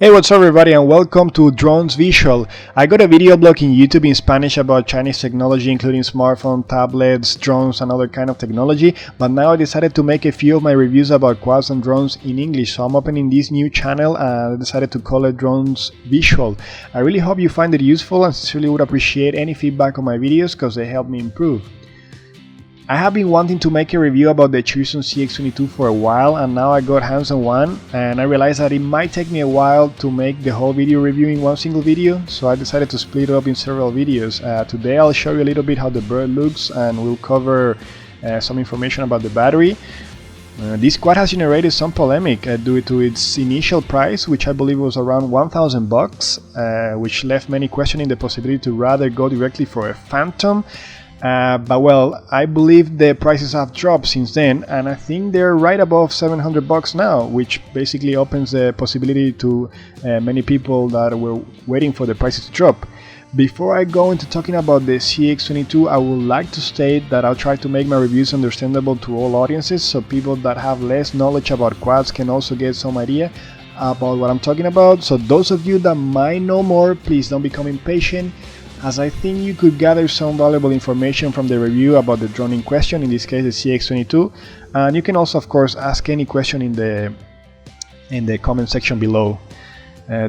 Hey, what's up everybody and welcome to Drones Visual. I got a video blog in YouTube in Spanish about Chinese technology including smartphone, tablets, drones and other kind of technology, but now I decided to make a few of my reviews about quads and drones in English, so I'm opening this new channel and I decided to call it Drones Visual. I really hope you find it useful and sincerely would appreciate any feedback on my videos because they help me improve. I have been wanting to make a review about the Cheerson CX22 for a while, and now I got hands on one, and I realized that it might take me a while to make the whole video review in one single video, so I decided to split it up in several videos. Today I'll show you a little bit how the bird looks and we'll cover some information about the battery. This quad has generated some polemic due to its initial price, which I believe was around 1,000 bucks, which left many questioning the possibility to rather go directly for a Phantom. But well, I believe the prices have dropped since then, and I think they're right above 700 bucks now, which basically opens the possibility to many people that were waiting for the prices to drop. Before I go into talking about the CX22, I would like to state that I'll try to make my reviews understandable to all audiences, so people that have less knowledge about quads can also get some idea about what I'm talking about. So those of you that might know more, please don't become impatient, as I think you could gather some valuable information from the review about the drone in question, in this case the CX22, and you can also of course ask any question in the comment section below.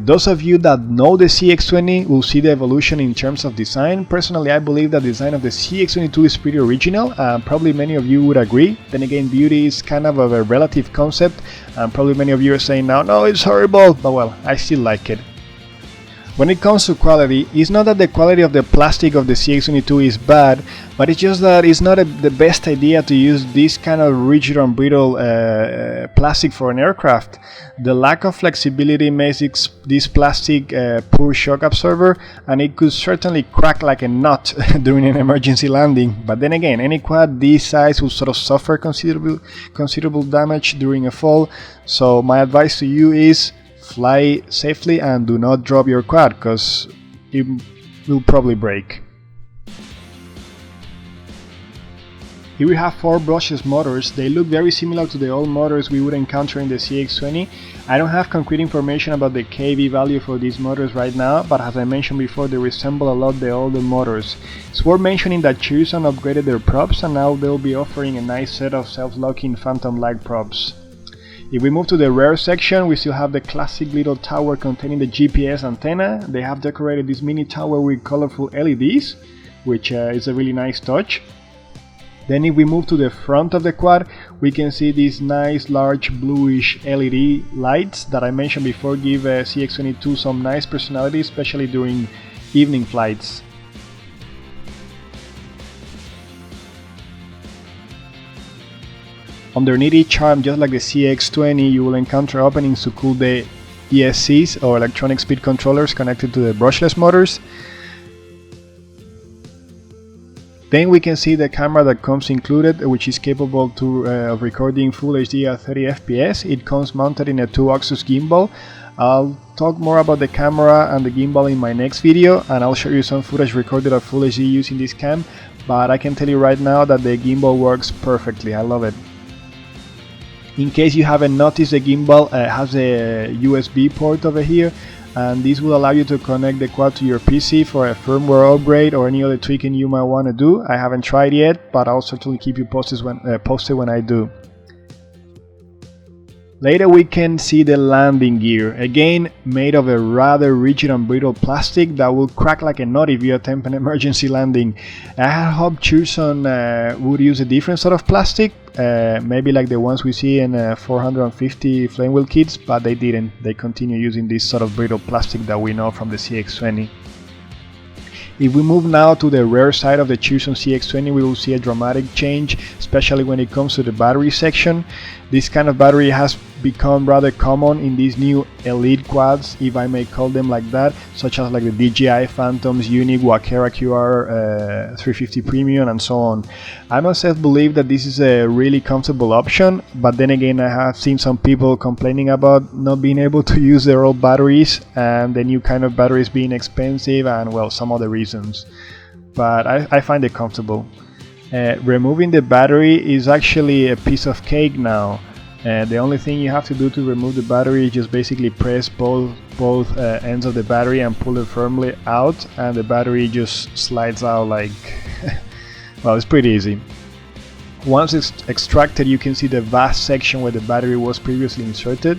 Those of you that know the CX20 will see the evolution in terms of design. Personally, I believe that the design of the CX22 is pretty original, and probably many of you would agree. Then again, beauty is kind of a relative concept, and probably many of you are saying now, no, it's horrible, but well, I still like it. When it comes to quality, it's not that the quality of the plastic of the CX22 is bad, but it's just that it's not the best idea to use this kind of rigid and brittle plastic for an aircraft. The lack of flexibility makes this plastic poor shock absorber, and it could certainly crack like a nut during an emergency landing. But then again, any quad this size will sort of suffer considerable damage during a fall, so my advice to you is fly safely and do not drop your quad, because it will probably break. Here we have 4 brushless motors. They look very similar to the old motors we would encounter in the CX20. I don't have concrete information about the kV value for these motors right now, but as I mentioned before, they resemble a lot the older motors. It's worth mentioning that Cheerson upgraded their props, and now they'll be offering a nice set of self-locking Phantom-like props. If we move to the rear section, we still have the classic little tower containing the GPS antenna. They have decorated this mini tower with colorful LEDs, which is a really nice touch. Then if we move to the front of the quad, we can see these nice large bluish LED lights that I mentioned before give CX22 some nice personality, especially during evening flights. Underneath each arm, just like the CX20, you will encounter openings to cool the ESCs, or electronic speed controllers, connected to the brushless motors. Then we can see the camera that comes included, which is capable of recording Full HD at 30 FPS. It comes mounted in a 2-axis gimbal. I'll talk more about the camera and the gimbal in my next video, and I'll show you some footage recorded at Full HD using this cam, but I can tell you right now that the gimbal works perfectly. I love it. In case you haven't noticed, the gimbal has a USB port over here, and this will allow you to connect the quad to your PC for a firmware upgrade or any other tweaking you might want to do. I haven't tried yet, but I'll certainly keep you posted when I do. Later we can see the landing gear, again made of a rather rigid and brittle plastic that will crack like a nut if you attempt an emergency landing. I had hoped Cheerson would use a different sort of plastic, maybe like the ones we see in 450 flame wheel kits, but they didn't. They continue using this sort of brittle plastic that we know from the CX20. If we move now to the rear side of the Cheerson CX20, we will see a dramatic change, especially when it comes to the battery section. This kind of battery has become rather common in these new elite quads, if I may call them like that, such as like the DJI Phantoms, Unique, Wakera QR 350 Premium and so on. I myself believe that this is a really comfortable option, but then again I have seen some people complaining about not being able to use their old batteries and the new kind of batteries being expensive and well, some other reasons. But I find it comfortable. Removing the battery is actually a piece of cake now. The only thing you have to do to remove the battery is just basically press both ends of the battery and pull it firmly out, and the battery just slides out like well, it's pretty easy. Once it's extracted, you can see the vast section where the battery was previously inserted,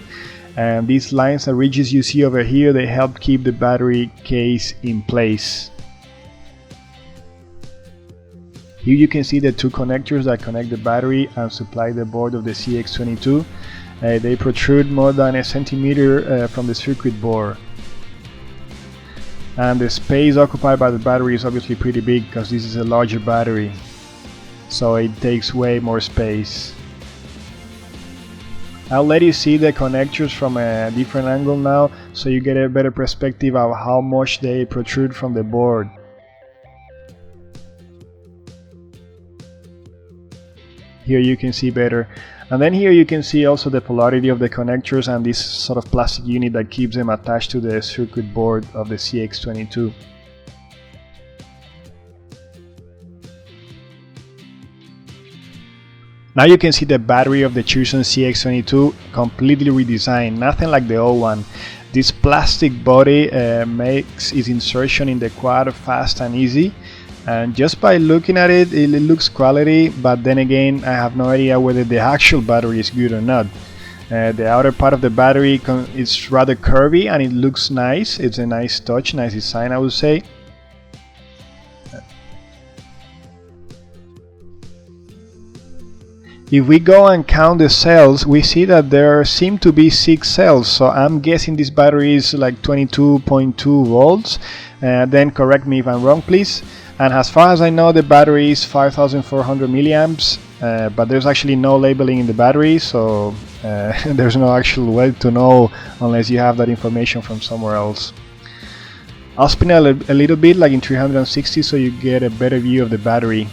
and these lines and ridges you see over here, they help keep the battery case in place. Here you can see the two connectors that connect the battery and supply the board of the CX22. They protrude more than a centimeter from the circuit board. And the space occupied by the battery is obviously pretty big because this is a larger battery, so it takes way more space. I'll let you see the connectors from a different angle now, so you get a better perspective of how much they protrude from the board. Here you can see better, and then here you can see also the polarity of the connectors and this sort of plastic unit that keeps them attached to the circuit board of the CX22. Now you can see the battery of the Cheerson CX22 completely redesigned, nothing like the old one. This plastic body makes its insertion in the quad fast and easy, and just by looking at it, it looks quality, but then again I have no idea whether the actual battery is good or not. The outer part of the battery is rather curvy and it looks nice. It's a nice touch, nice design, I would say. If we go and count the cells, we see that there seem to be 6 cells, so I'm guessing this battery is like 22.2 volts. Then correct me if I'm wrong, please. And as far as I know, the battery is 5400 milliamps, but there's actually no labeling in the battery, so there's no actual way to know unless you have that information from somewhere else. I'll spin it a little bit, like in 360, so you get a better view of the battery.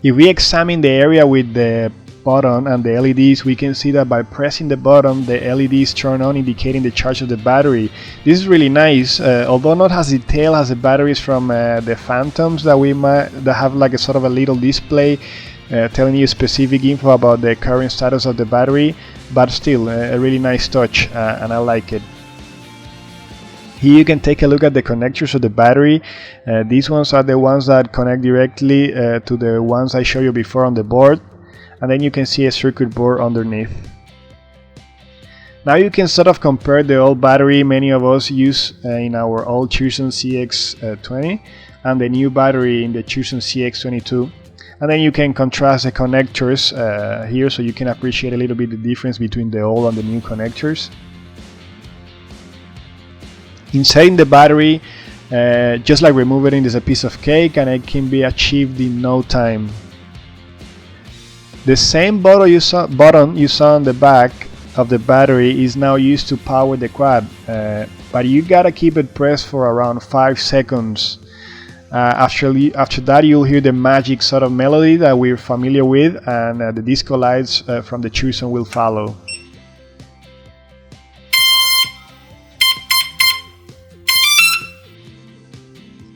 If we examine the area with the button and the LEDs, we can see that by pressing the button, the LEDs turn on, indicating the charge of the battery. This is really nice, although not as detailed as the batteries from the Phantoms that have like a sort of a little display telling you specific info about the current status of the battery, but still a really nice touch, and I like it. Here you can take a look at the connectors of the battery. These ones are the ones that connect directly to the ones I showed you before on the board, and then you can see a circuit board underneath. Now you can sort of compare the old battery many of us use in our old Cheerson CX20 and the new battery in the Cheerson CX22, and then you can contrast the connectors here, so you can appreciate a little bit the difference between the old and the new connectors. Inserting the battery, just like removing it, is a piece of cake, and it can be achieved in no time. The same button you saw on the back of the battery is now used to power the quad, but you gotta keep it pressed for around 5 seconds. After that, you'll hear the magic sort of melody that we're familiar with, and the disco lights from the Cheerson will follow.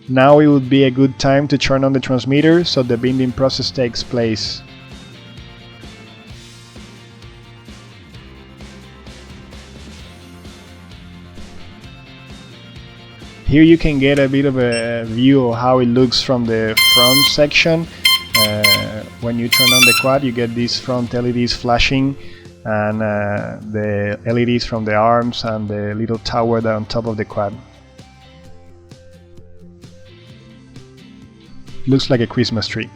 Now it would be a good time to turn on the transmitter so the binding process takes place. Here you can get a bit of a view of how it looks from the front section. When you turn on the quad, you get these front LEDs flashing, and the LEDs from the arms and the little tower that on top of the quad. Looks like a Christmas tree.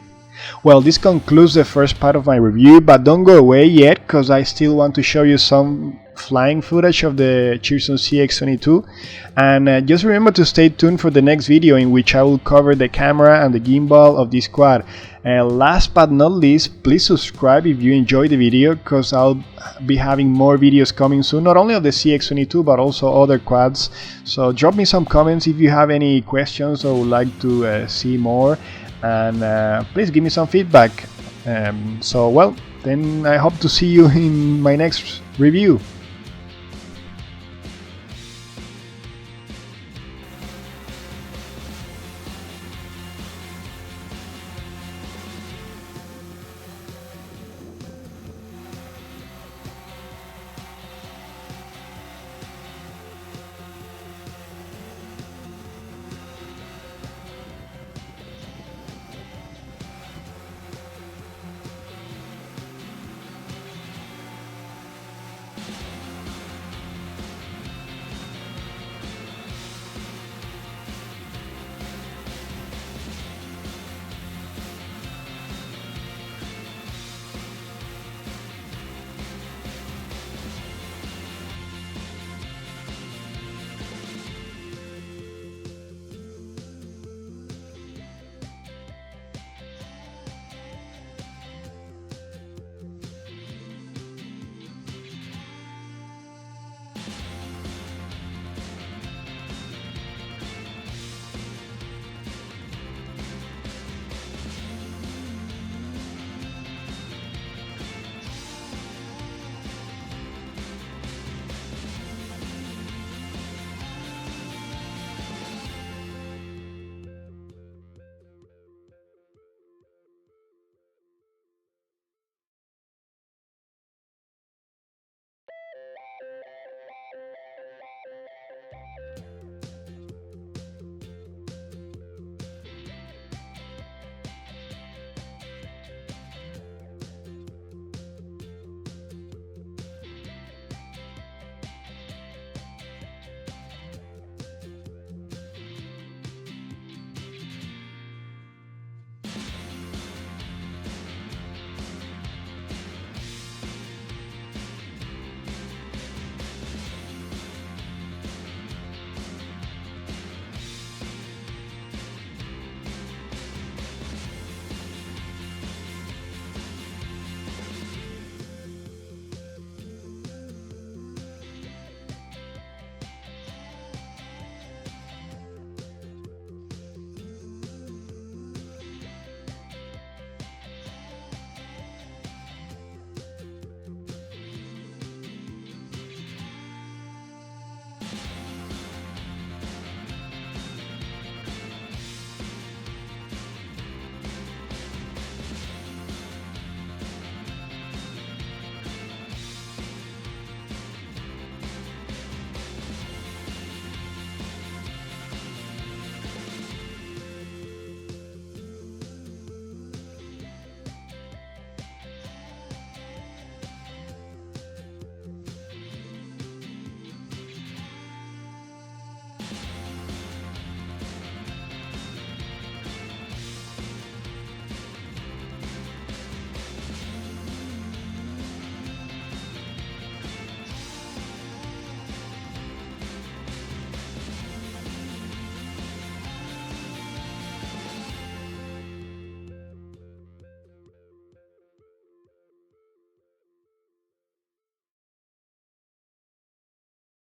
Well, this concludes the first part of my review, but don't go away yet, because I still want to show you some flying footage of the Cheerson CX22, and just remember to stay tuned for the next video in which I will cover the camera and the gimbal of this quad. Last but not least, please subscribe if you enjoyed the video, because I'll be having more videos coming soon, not only of the CX22 but also other quads. So drop me some comments if you have any questions or would like to see more, and please give me some feedback. So well, then I hope to see you in my next review.